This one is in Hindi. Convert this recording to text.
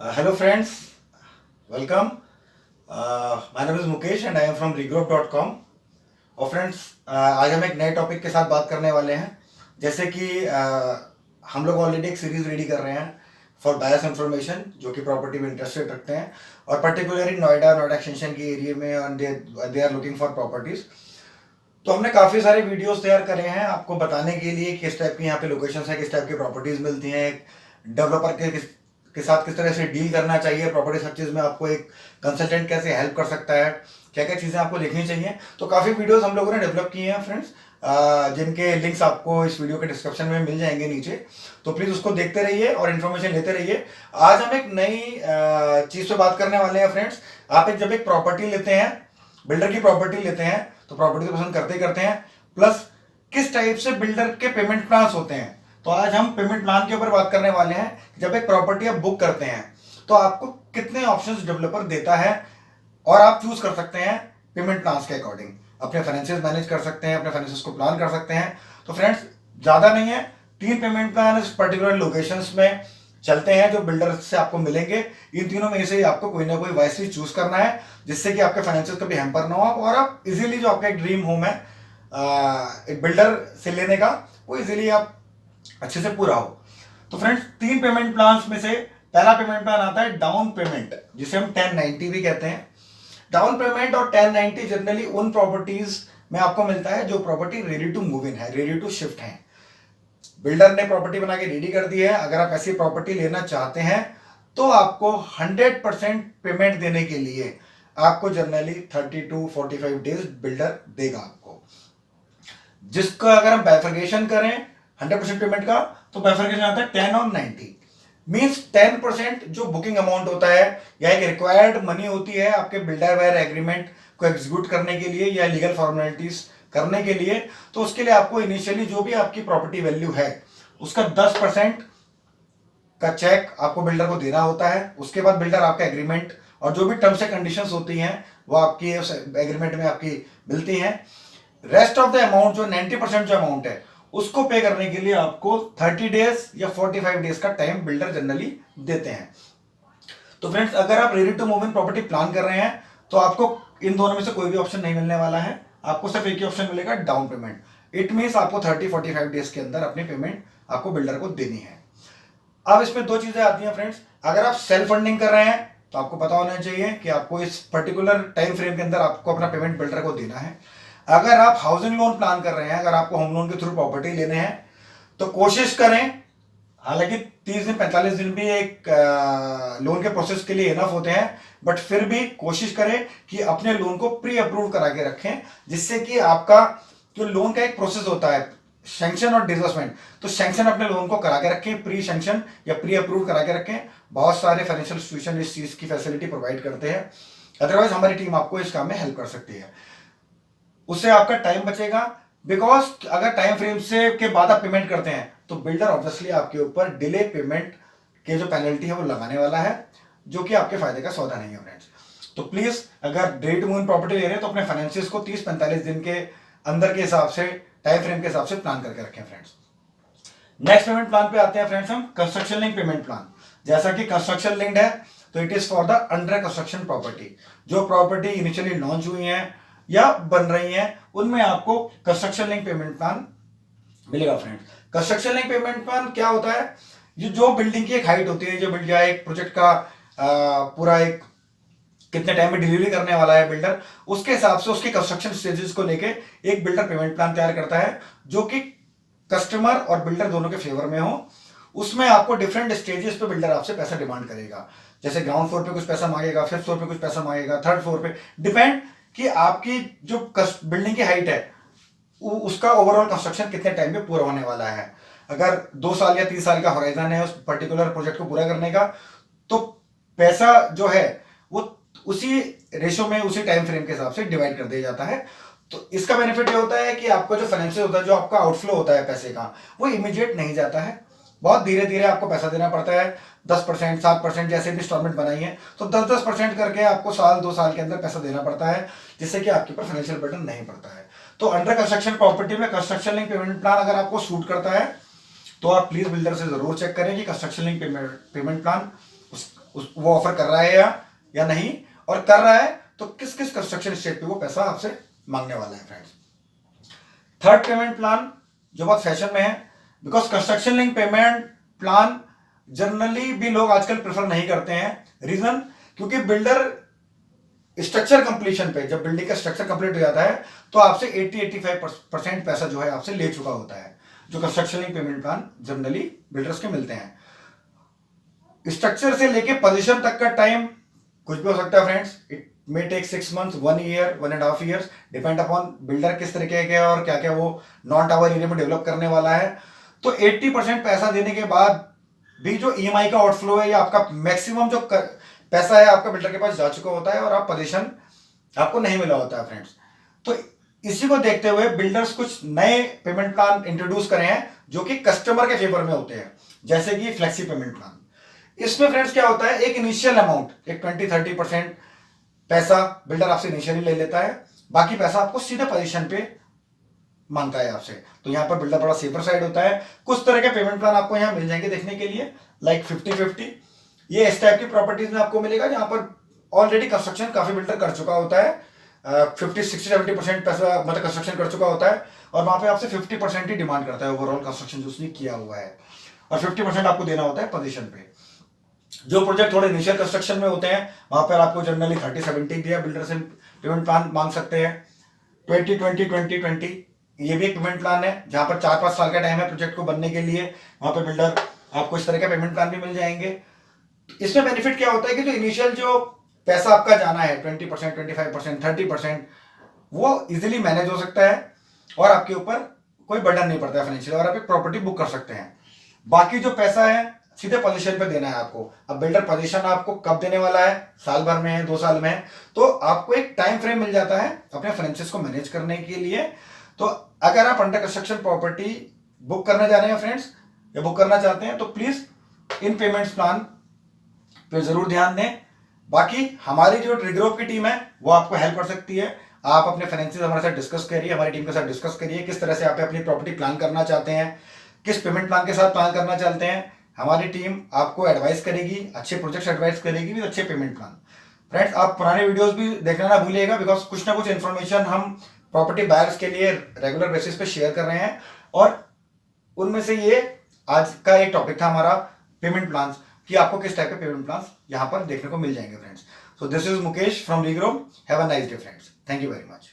Hello friends, welcome. My name is Mukesh and I am from regroup.com. और फ्रेंड्स आज हम एक नए टॉपिक के साथ बात करने वाले हैं। जैसे कि हम लोग ऑलरेडी एक सीरीज रेडी कर रहे हैं फॉर बायस इंफॉर्मेशन, जो कि प्रॉपर्टी में इंटरेस्टेड रखते हैं और पर्टिकुलरली नोएडा एक्सटेंशन के एरिया में और they are looking for properties. तो हमने काफ़ी सारे वीडियोस तैयार करे हैं आपको बताने के लिए किस टाइप की यहाँ पे लोकेशंस है, किस टाइप की प्रॉपर्टीज मिलती हैं, डेवलपर के साथ किस तरह से डील करना चाहिए, प्रॉपर्टी सर्चेज में आपको एक कंसल्टेंट कैसे हेल्प कर सकता है, क्या क्या चीज़ें आपको लिखनी चाहिए। तो काफ़ी वीडियोस हम लोगों ने डेवलप किए हैं फ्रेंड्स, जिनके लिंक्स आपको इस वीडियो के डिस्क्रिप्शन में मिल जाएंगे नीचे। तो प्लीज़ उसको देखते रहिए और इन्फॉर्मेशन लेते रहिए। आज हम एक नई चीज़ पे बात करने वाले हैं फ्रेंड्स। आप जब एक प्रॉपर्टी लेते हैं, बिल्डर की प्रॉपर्टी लेते हैं, तो प्रॉपर्टी तो पसंद करते ही करते हैं, प्लस किस टाइप से बिल्डर के पेमेंट प्लान होते हैं। तो आज हम पेमेंट प्लान के ऊपर बात करने वाले हैं। जब एक प्रॉपर्टी आप बुक करते हैं तो आपको कितने ऑप्शंस डेवलपर देता है और आप चूज कर सकते हैं पेमेंट प्लान के अकॉर्डिंग। अपने फाइनेंशियल मैनेज कर सकते हैं, अपने फाइनेंशियल को प्लान कर सकते हैं। तो फ्रेंड्स ज़्यादा नहीं है, 3 पेमेंट प्लान इस पर्टिकुलर लोकेशंस में चलते हैं जो बिल्डर से आपको मिलेंगे। इन तीनों में से ही आपको कोई ना कोई वाइसली चूज करना है, जिससे कि आपके फाइनेंशियल कभी हैम्पर ना हो और आप इजीली जो आपका एक ड्रीम होम है एक बिल्डर से लेने का, वो इजीली आप अच्छे से पूरा हो। तो फ्रेंड्स 3 पेमेंट प्लान में से पहला पेमेंट प्लान आता है डाउन पेमेंट, जिसे हम 1090 भी कहते हैं। डाउन पेमेंट और 1090 जनरली उन प्रॉपर्टीज में आपको मिलता है जो property ready to move in है, रेडी टू शिफ्ट है। बिल्डर ने प्रॉपर्टी बना के रेडी कर दी है, अगर आप ऐसी प्रॉपर्टी लेना चाहते हैं तो आपको 100% पेमेंट देने के लिए आपको जनरली 30 to 45 डेज बिल्डर देगा आपको। जिसका अगर हम बाइफर्केशन करें 100% पेमेंट का, तो बाइफर्केशन आता है 10 और 90। मींस 10% जो बुकिंग अमाउंट होता है या एक रिक्वायर्ड मनी होती है आपके बिल्डर वायर एग्रीमेंट को एग्जीक्यूट करने के लिए या लीगल फॉर्मेलिटीज करने के लिए, तो उसके लिए आपको इनिशियली जो भी आपकी प्रॉपर्टी वैल्यू है उसका 10% का चेक आपको बिल्डर को देना होता है। उसके बाद बिल्डर आपका एग्रीमेंट और जो भी टर्म्स एंड कंडीशंस होती हैं वो आपकी एग्रीमेंट में आपकी मिलती हैं। रेस्ट ऑफ द अमाउंट जो 90% जो अमाउंट है उसको पे करने के लिए आपको 30 डेज या 45 डेज का टाइम बिल्डर जनरली देते हैं। तो फ्रेंड्स अगर आप ready to move in property plan कर रहे हैं तो आपको इन दोनों में से कोई भी ऑप्शन नहीं मिलने वाला है, आपको सिर्फ एक ही ऑप्शन मिलेगा, डाउन पेमेंट। इट मीन्स आपको 30-45 डेज के अंदर अपनी पेमेंट आपको बिल्डर को देनी है। अब इसमें 2 चीजें आती हैं फ्रेंड्स। अगर आप सेल्फ फंडिंग कर रहे हैं तो आपको पता होना चाहिए कि आपको इस पर्टिकुलर टाइम फ्रेम के अंदर आपको अपना पेमेंट बिल्डर को देना है। अगर आप हाउसिंग लोन प्लान कर रहे हैं, अगर आपको होम लोन के थ्रू प्रॉपर्टी लेने हैं, तो कोशिश करें, हालांकि 30 दिन 45 दिन भी एक लोन के प्रोसेस के लिए इनफ होते हैं, बट फिर भी कोशिश करें कि अपने लोन को प्री अप्रूव करा के रखें, जिससे कि आपका जो लोन का एक प्रोसेस होता है सैंक्शन और डिसबर्समेंट, तो सैंक्शन अपने लोन को करा के रखें, प्री सैंक्शन या प्री अप्रूव करा के रखें। बहुत सारे फाइनेंशियल इंस्टीट्यूशन इस चीज की फैसिलिटी प्रोवाइड करते हैं, अदरवाइज हमारी टीम आपको इस काम में हेल्प कर सकती है। उससे आपका टाइम बचेगा, बिकॉज अगर टाइम फ्रेम से के बाद आप पेमेंट करते हैं तो बिल्डर ऑब्वियसली आपके ऊपर डिले पेमेंट के जो पेनल्टी है वो लगाने वाला है, जो कि आपके फायदे का सौदा नहीं है फ्रेंड्स। तो प्लीज अगर ready to move in property ले रहे हैं तो अपने फाइनेंसियर्स को 30-45 दिन के अंदर के हिसाब से, टाइम फ्रेम के हिसाब से प्लान करके रखें फ्रेंड्स। नेक्स्ट पेमेंट प्लान पे आते हैं फ्रेंड्स हम, कंस्ट्रक्शन लिंक पेमेंट प्लान। जैसा कि कंस्ट्रक्शन लिंक्ड है तो it is for the under construction property. जो प्रॉपर्टी इनिशियली लॉन्च हुई है या बन रही हैं उनमें आपको कंस्ट्रक्शन लिंक पेमेंट प्लान मिलेगा friends. Construction link payment plan क्या होता है? जो बिल्डिंग की एक हाइट होती है, जो बिल्डिंग एक प्रोजेक्ट का पूरा एक कितने टाइम में डिलीवरी करने वाला है बिल्डर, उसके हिसाब से उसके कंस्ट्रक्शन स्टेजेस को लेके एक बिल्डर पेमेंट प्लान तैयार करता है, जो कि कस्टमर और बिल्डर दोनों के फेवर में हो। उसमें आपको डिफरेंट स्टेजेस पे बिल्डर आपसे पैसा डिमांड करेगा। जैसे ग्राउंड फ्लोर पे कुछ पैसा मांगेगा, 5th फ्लोर पे कुछ पैसा मांगेगा, 3rd फ्लोर पे, डिपेंड कि आपकी जो बिल्डिंग की हाइट है उसका ओवरऑल कंस्ट्रक्शन कितने टाइम में पूरा होने वाला है। अगर 2 साल या 3 साल का होराइजन है उस पर्टिकुलर प्रोजेक्ट को पूरा करने का, तो पैसा जो है वो उसी रेशो में, उसी टाइम फ्रेम के हिसाब से डिवाइड कर दिया जाता है। तो इसका बेनिफिट ये होता है कि आपका जो फाइनेंशियल होता है, जो आपका आउटफ्लो होता है पैसे का, वो इमीडिएट नहीं जाता है, बहुत धीरे धीरे आपको पैसा देना पड़ता है। 10%, 7% जैसे भी इंस्टॉलमेंट बनाई है तो 10-10% करके आपको साल 2 साल के अंदर पैसा देना पड़ता है, जिससे कि आपके ऊपर फाइनेंशियल बर्डन नहीं पड़ता है। तो अंडर कंस्ट्रक्शन प्रॉपर्टी में कंस्ट्रक्शन लिंक पेमेंट प्लान अगर आपको सूट करता है तो आप प्लीज बिल्डर से जरूर चेक करें कि कंस्ट्रक्शन लिंक पेमेंट प्लान वो ऑफर कर रहा है या नहीं, और कर रहा है तो किस किस कंस्ट्रक्शन स्टेज पे वो पैसा आपसे मांगने वाला है फ्रेंड्स। थर्ड पेमेंट प्लान जो बहुत फैशन में है, because construction link payment plan generally भी लोग आजकल प्रेफर नहीं करते हैं। रीजन, क्योंकि बिल्डर स्ट्रक्चर कंप्लीशन पे, जब बिल्डिंग का स्ट्रक्चर कंप्लीट हो जाता है तो आपसे 80-85% पैसा जो है आपसे ले चुका होता है, जो construction link payment plan generally builders के मिलते हैं। स्ट्रक्चर से लेके पोजीशन तक का टाइम कुछ भी हो सकता है friends. It may take 6 months, 1 year, 1.5 years, depend upon builder किस तरीके के और क्या क्या वो नॉन टावर एरिया में डेवलप करने वाला है। तो 80% पैसा देने के बाद भी जो ईएमआई का आउटफ्लो है या आपका मैक्सिमम जो पैसा है आपका बिल्डर के पास जा चुका होता है और आप पोजीशन आपको नहीं मिला होता है फ्रेंड्स। तो इसी को देखते हुए बिल्डर्स कुछ नए पेमेंट प्लान इंट्रोड्यूस करे हैं जो कि कस्टमर के फेवर में होते हैं, जैसे कि फ्लेक्सी पेमेंट प्लान। इसमें फ्रेंड्स क्या होता है, एक इनिशियल अमाउंट, एक 20-30% पैसा बिल्डर आपसे इनिशियली ले लेता है, बाकी पैसा आपको सीधे पोजीशन पे मांगता है आपसे। तो यहाँ पर बिल्डर बड़ा सेफर साइड होता है। कुछ तरह के पेमेंट प्लान आपको यहाँ मिल जाएंगे देखने के लिए, लाइक 50-50। ये इस टाइप की प्रॉपर्टीज में आपको मिलेगा जहां पर ऑलरेडी कंस्ट्रक्शन काफी बिल्डर कर चुका होता है, 50-60-70% पैसा मतलब कंस्ट्रक्शन कर चुका होता है, और वहां पे आपसे 50% ही डिमांड करता है ओवरऑल कंस्ट्रक्शन जो उसने किया हुआ है, और 50% आपको देना होता है पोजीशन पे। जो प्रोजेक्ट थोड़े इनिशियल कंस्ट्रक्शन में होते हैं वहां पर आपको जनरली 30-70 दिया बिल्डर से पेमेंट प्लान मांग सकते हैं। 20-20-20-20 ये भी एक पेमेंट प्लान है जहां पर 4-5 साल का टाइम है प्रोजेक्ट को बनने के लिए, वहां पर बिल्डर आपको इस तरह का पेमेंट प्लान भी मिल जाएंगे। इसमें बेनिफिट क्या होता है कि जो इनिशियल जो पैसा आपका जाना है 20%, 25%, 30%, वो इजीली मैनेज हो सकता है और आपके ऊपर कोई बर्डन नहीं पड़ता है फाइनेंशियल, और आप एक प्रॉपर्टी बुक कर सकते हैं। बाकी जो पैसा है सीधे पोजीशन पे देना है आपको। अब बिल्डर पोजीशन आपको कब देने वाला है, साल भर में है, 2 साल में है, तो आपको एक टाइम फ्रेम मिल जाता है अपने फाइनेंसेस को मैनेज करने के लिए। तो अगर आप अंडर कंस्ट्रक्शन प्रॉपर्टी बुक करने जा रहे हैं फ्रेंड्स, या बुक करना चाहते हैं, तो प्लीज इन पेमेंट्स प्लान पे जरूर ध्यान दें। बाकी हमारी जो ट्रिग्रोप की टीम है वो आपको हेल्प कर सकती है। आप अपने फाइनेंसेस हमारे साथ डिस्कस करिए, हमारी टीम के साथ डिस्कस करिए किस तरह से आप अपनी प्रॉपर्टी प्लान करना चाहते हैं, किस पेमेंट प्लान के साथ प्लान करना चाहते हैं। हमारी टीम आपको एडवाइस करेगी, अच्छे प्रोजेक्ट्स एडवाइस करेगी विद अच्छे पेमेंट प्लान। फ्रेंड्स, आप पुराने वीडियोस भी देखना ना भूलिएगा, बिकॉज कुछ ना कुछ इन्फॉर्मेशन हम प्रॉपर्टी बायर्स के लिए रेगुलर बेसिस पे शेयर कर रहे हैं, और उनमें से ये आज का एक टॉपिक था हमारा पेमेंट प्लान, कि आपको किस टाइप के पेमेंट प्लान यहाँ पर देखने को मिल जाएंगे friends. So this is Mukesh from regrow. Have a nice day friends, thank you very much.